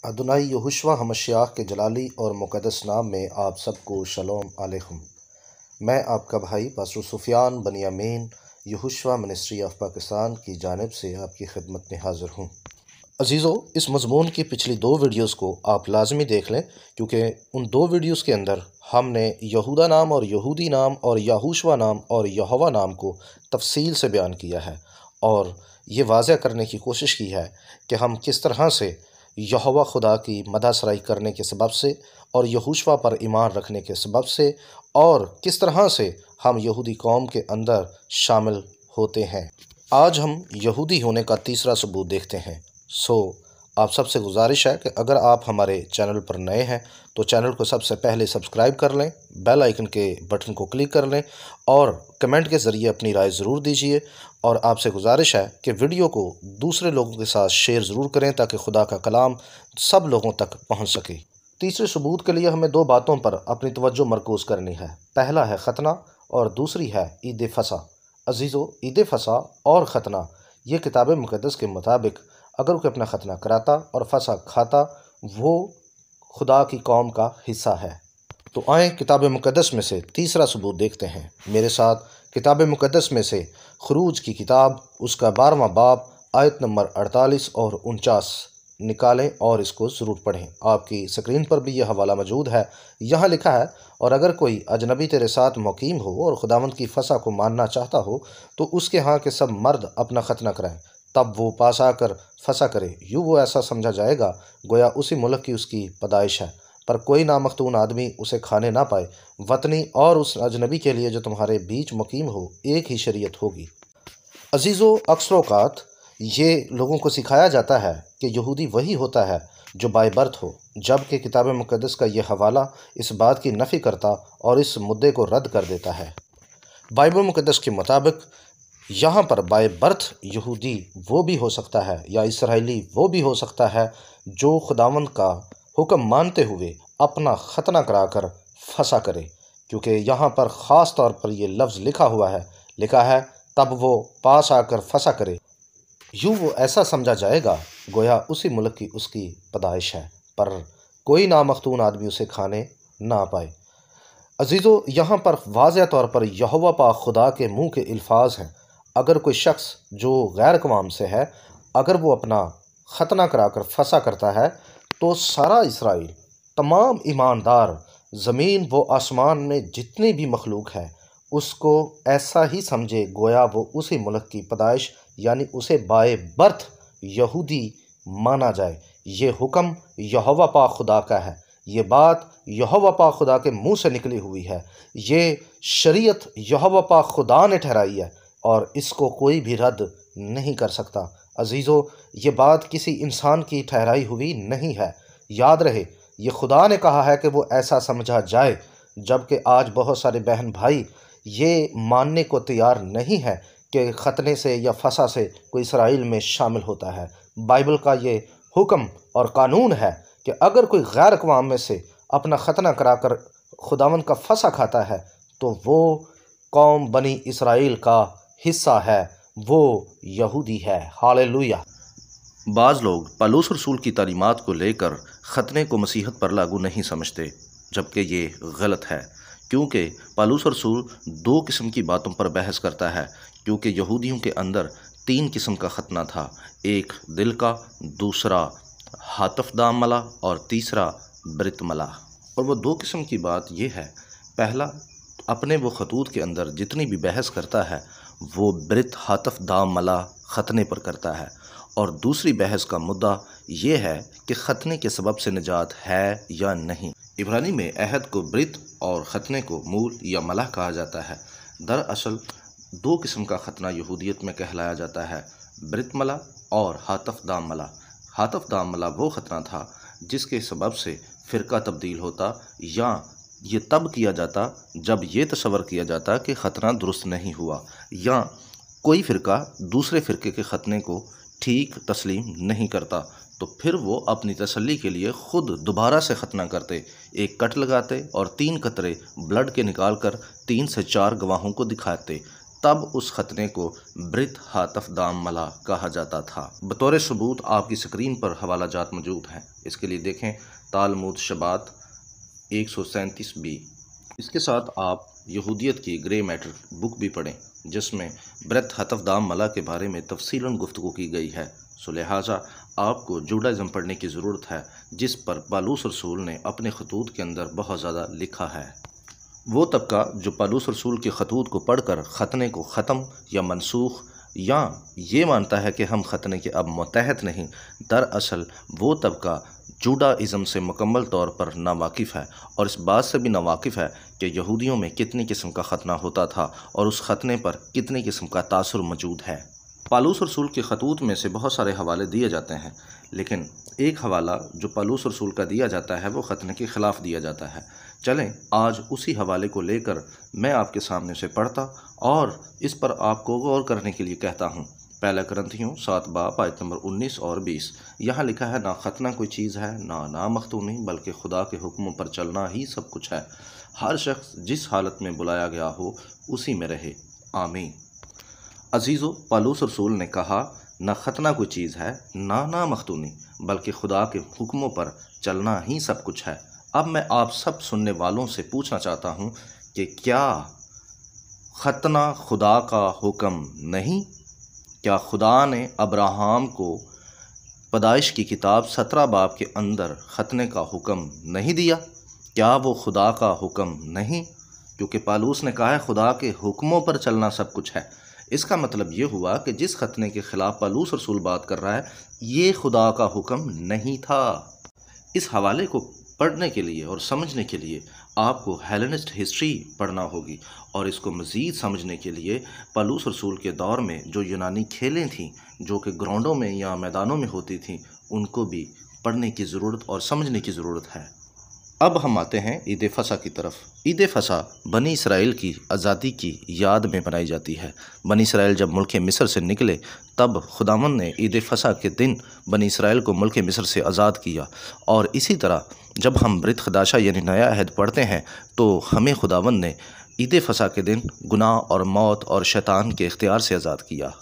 अदुनाई यहोशुआ हमश्याह के जलाली और मुक़द्दस नाम में आप सबको शलोम अलैकुम। मैं आपका भाई pastor Sufiyan Baniyameen Yahoshua ministry of Pakistan की जानिब से आपकी खिदमत में हाज़िर हूँ। अजीज़ों, इस मज़मून की पिछली 2 वीडियोज़ को आप लाजमी देख लें, क्योंकि उन 2 वीडियोज़ के अंदर हमने यहूदा नाम और यहूदी नाम और यहोशुआ नाम और यहोवा नाम को तफसील से बयान किया है और ये वाज़ह करने की कोशिश की है कि हम किस तरह से यहोवा खुदा की मदहसराई करने के सबब से और यहोशुआ पर ईमान रखने के सबब से और किस तरह से हम यहूदी कौम के अंदर शामिल होते हैं। आज हम यहूदी होने का तीसरा सबूत देखते हैं। आप सबसे गुजारिश है कि अगर आप हमारे चैनल पर नए हैं तो चैनल को सबसे पहले सब्सक्राइब कर लें, बेल आइकन के बटन को क्लिक कर लें और कमेंट के ज़रिए अपनी राय ज़रूर दीजिए। और आपसे गुजारिश है कि वीडियो को दूसरे लोगों के साथ शेयर ज़रूर करें ताकि खुदा का कलाम सब लोगों तक पहुँच सके। तीसरे सबूत के लिए हमें 2 बातों पर अपनी तवज्जो मरकूज़ करनी है। पहला है ख़तना और दूसरी है ईद फसा। अजीज़ों, ईद फसा और ख़तना ये किताब मुक़द्दस के मुताबिक अगर कोई अपना ख़तना कराता और फसा खाता वो खुदा की कौम का हिस्सा है। तो आए किताब मुक़द्दस में से तीसरा सबूत देखते हैं। मेरे साथ किताब मुक़द्दस में से खुरूज की किताब उसका 12वां बाब आयत नंबर 48 और 49 निकालें और इसको ज़रूर पढ़ें। आपकी स्क्रीन पर भी यह हवाला मौजूद है। यहाँ लिखा है, और अगर कोई अजनबी तेरे साथ मुकीम हो और खुदावंद की फसा को मानना चाहता हो तो उसके यहाँ के सब मर्द अपना ख़तना कराएं, तब वो पास आकर फसा करे। यूँ वो ऐसा समझा जाएगा गोया उसी मुल्क की उसकी पैदाइश है, पर कोई नामख्तून आदमी उसे खाने ना पाए। वतनी और उस अजनबी के लिए जो तुम्हारे बीच मुकीम हो एक ही शरीयत होगी। अजीज़ों, अक्सर औक़ात ये लोगों को सिखाया जाता है कि यहूदी वही होता है जो बाय बर्थ हो, जबकि किताब मुक़द्दस का ये हवाला इस बात की नफ़ी करता और इस मुद्दे को रद्द कर देता है। बाइबल मुक़द्दस के मुताबिक यहाँ पर बाय बर्थ यहूदी वो भी हो सकता है या इसराइली वो भी हो सकता है जो खुदावंद का हुक्म मानते हुए अपना ख़तना कराकर फसा करे, क्योंकि यहाँ पर ख़ास तौर पर यह लफ्ज़ लिखा है तब वो पास आकर फसा करे। यूँ वो ऐसा समझा जाएगा गोया उसी मुल्क की उसकी पैदाइश है, पर कोई नामख्तून आदमी उसे खाने ना पाए। अजीज़ों, यहाँ पर वाज़ह तौर पर यहोवा पाक खुदा के मुँह के अल्फाज हैं। अगर कोई शख्स जो गैर कवाम से है अगर वो अपना ख़तना कराकर फसा करता है तो सारा इसराइल, तमाम ईमानदार, ज़मीन व आसमान में जितनी भी मखलूक है उसको ऐसा ही समझे गोया वो उसी मुल्क की पैदाइश यानी उसे बाय बर्थ यहूदी माना जाए। ये हुक्म यहोवा पाक खुदा का है। ये बात यहोवा पाक खुदा के मुँह से निकली हुई है। ये शरीयत यहोवा पाक खुदा ने ठहराई है और इसको कोई भी रद्द नहीं कर सकता। अजीज़ों, ये बात किसी इंसान की ठहराई हुई नहीं है। याद रहे, ये खुदा ने कहा है कि वो ऐसा समझा जाए, जबकि आज बहुत सारे बहन भाई ये मानने को तैयार नहीं है कि ख़तने से या फसा से कोई इसराइल में शामिल होता है। बाइबल का ये हुक्म और कानून है कि अगर कोई गैर अक़वाम में से अपना ख़तना कराकर खुदावंद का फसा खाता है तो वो कौम बनी इसराइल का हिस्सा है, वो यहूदी है। हालेलुया। बाज़ लोग पौलुस रसूल की तालीमात को लेकर ख़तने को मसीहत पर लागू नहीं समझते, जबकि ये गलत है, क्योंकि पौलुस रसूल 2 किस्म की बातों पर बहस करता है। क्योंकि यहूदियों के अंदर 3 किस्म का ख़तना था, एक दिल का, दूसरा हातफ दाम मला और तीसरा ब्रित मला। और वो 2 किस्म की बात ये है, पहला, अपने वो खतूत के अंदर जितनी भी बहस करता है वो ब्रित हातफ दाम मला ख़तने पर करता है, और दूसरी बहस का मुद्दा ये है कि ख़तने के सबब से निजात है या नहीं। इब्रानी में अहद को ब्रित और ख़तने को मूल या मलाह कहा जाता है। दरअसल 2 किस्म का ख़तना यहूदियत में कहलाया जाता है, ब्रित मला और हातफ दाम मला। हातफ दाम मला वो ख़तना था जिसके सबब से फ़िरका तब्दील होता, या ये तब किया जाता जब ये तसव्वुर किया जाता कि ख़तना दुरुस्त नहीं हुआ, या कोई फ़िरका दूसरे फ़िरके के ख़तने को ठीक तस्लीम नहीं करता, तो फिर वो अपनी तसल्ली के लिए ख़ुद दोबारा से ख़तना करते, एक कट लगाते और 3 कतरे ब्लड के निकाल कर 3 से 4 गवाहों को दिखाते, तब उस खतने को ब्रित हातफ दाम मला कहा जाता था। बतौर सबूत आपकी स्क्रीन पर हवाला जात मौजूद हैं। इसके लिए देखें तालमुद शबात 137b। इसके साथ आप यहूदियत की ग्रे मैटर बुक भी पढ़ें, जिसमें ब्रित हातफ दाम मला के बारे में तफसीलन गुफ्तगू की गई है। सो लिहाजा आपको जूडाइज़म पढ़ने की ज़रूरत है, जिस पर पालूस रसूल ने अपने खतूत के अंदर बहुत ज़्यादा लिखा है। वो तबका जो पालूस रसूल के खतूत को पढ़कर खतने को ख़त्म या मनसूख या ये मानता है कि हम खतने के अब मुतहत नहीं, दरअसल वो तबका जूडाइज़म से मुकम्मल तौर पर नावाकिफ़ है और इस बात से भी नावाकिफ़ है कि यहूदियों में कितनी किस्म का ख़तना होता था और उस ख़तने पर कितनी किस्म का तासुर मौजूद है। पालूस रसूल के खतूत में से बहुत सारे हवाले दिए जाते हैं, लेकिन एक हवाला जो पालूस रसूल का दिया जाता है वो खतने के ख़िलाफ़ दिया जाता है। चलें आज उसी हवाले को लेकर मैं आपके सामने से पढ़ता और इस पर आपको गौर करने के लिए कहता हूँ। पहला करंथियों 7 बाब आयत नंबर 19 और 20। यहाँ लिखा है, ना खतना कोई चीज़ है ना मख्तूनी, बल्कि खुदा के हुक्मों पर चलना ही सब कुछ है। हर शख्स जिस हालत में बुलाया गया हो उसी में रहे। आमीन। अजीज़ो, पालूस रसूल ने कहा न खतना कोई चीज़ है ना मख्तूनी, बल्कि खुदा के हुक्मों पर चलना ही सब कुछ है। अब मैं आप सब सुनने वालों से पूछना चाहता हूँ कि क्या खतना खुदा का हुक्म नहीं? क्या खुदा ने अब्राहम को पैदाइश की किताब 17 बाब के अंदर खतने का हुक्म नहीं दिया? क्या वो खुदा का हुक्म नहीं? क्योंकि पालूस ने कहा है खुदा के हुक्मों पर चलना सब कुछ है। इसका मतलब ये हुआ कि जिस खतने के ख़िलाफ़ पालूस रसूल बात कर रहा है ये खुदा का हुक्म नहीं था। इस हवाले को पढ़ने के लिए और समझने के लिए आपको हेलेनिस्ट हिस्ट्री पढ़ना होगी और इसको मज़ीद समझने के लिए पालूस रसूल के दौर में जो यूनानी खेलें थीं जो कि ग्राउंडों में या मैदानों में होती थीं उनको भी पढ़ने की ज़रूरत और समझने की ज़रूरत है। अब हम आते हैं ईद फसा की तरफ। ईद फसा बनी इसराइल की आज़ादी की याद में मनाई जाती है। बनी इसराइल जब मुल्क मिस्र से निकले तब खुदावंद ने ईद फसा के दिन बनी इसराइल को मुल्क मिस्र से आज़ाद किया। और इसी तरह जब हम ब्रित खदाशा यानी नया अहद पढ़ते हैं तो हमें खुदावंद ने ईद फसा के दिन गुनाह और मौत और शैतान के इख्तियार से आज़ाद किया।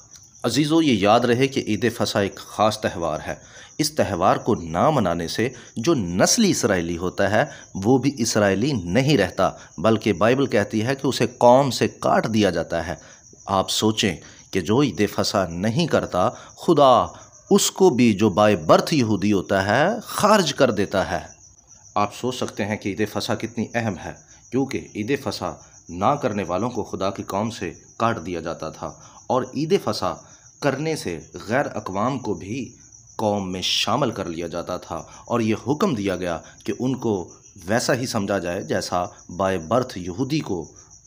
अजीज़ों, ये याद रहे कि ईद फसा एक ख़ास त्यौहार है। इस त्यौहार को ना मनाने से जो नस्ली इसराइली होता है वो भी इसराइली नहीं रहता, बल्कि बाइबल कहती है कि उसे कौम से काट दिया जाता है। आप सोचें कि जो ईद फसा नहीं करता खुदा उसको भी जो बाय बर्थ यहूदी होता है खारिज कर देता है। आप सोच सकते हैं कि ईद फसा कितनी अहम है, क्योंकि ईद फसा ना करने वालों को खुदा की कौम से काट दिया जाता था और ईद फसा करने से गैर अक़वाम को भी कौम में शामिल कर लिया जाता था और ये हुक्म दिया गया कि उनको वैसा ही समझा जाए जैसा बाय बर्थ यहूदी को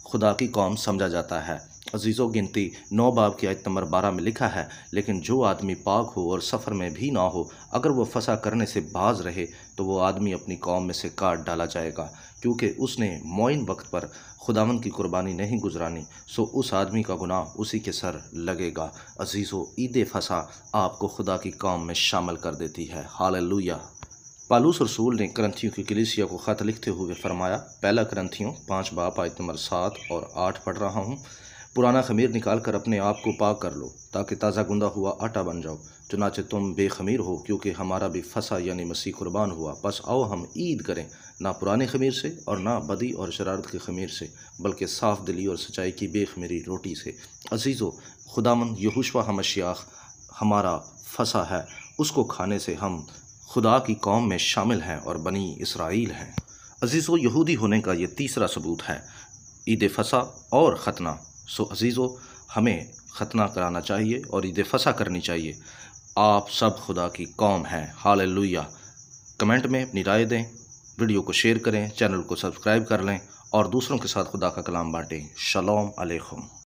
खुदा की कौम समझा जाता है। अजीज़ों, गिनती 9 बाब की आयत नंबर 12 में लिखा है, लेकिन जो आदमी पाक हो और सफ़र में भी ना हो, अगर वो फसा करने से बाज रहे तो वो आदमी अपनी कौम में से काट डाला जाएगा, क्योंकि उसने मोइन वक्त पर खुदावंद की कुर्बानी नहीं गुजरानी, सो उस आदमी का गुनाह उसी के सर लगेगा। अजीज़ों, ईद फसा आपको खुदा की कौम में शामिल कर देती है। हालेलुया। पालूस रसूल ने करंथियों की कलीसिया को ख़त लिखते हुए फरमाया, पहला करंथियों 5 बाब आयत नंबर 7 और 8 पढ़ रहा हूँ, पुराना खमीर निकाल कर अपने आप को पाक कर लो ताकि ताज़ा गुंदा हुआ आटा बन जाओ, चुनाचे तुम बेखमीर हो क्योंकि हमारा भी फसा यानी मसीह कुर्बान हुआ। बस आओ हम ईद करें, ना पुराने खमीर से और ना बदी और शरारत के खमीर से, बल्कि साफ़ दिली और सच्चाई की बेखमीरी रोटी से। अजीज़ों, खुदामंद यहोशुआ मसीह हमारा फसा है, उसको खाने से हम खुदा की कौम में शामिल हैं और बनी इसराइल हैं। अजीज़ों, यहूदी होने का ये तीसरा सबूत है, ईद फसा और ख़तना। सो अजीज़ों, हमें ख़तना कराना चाहिए और ईद फसा करनी चाहिए। आप सब खुदा की कौम हैं। हालेलुया। कमेंट में अपनी राय दें, वीडियो को शेयर करें, चैनल को सब्सक्राइब कर लें और दूसरों के साथ खुदा का कलाम बांटें। शलोम अलैकुम।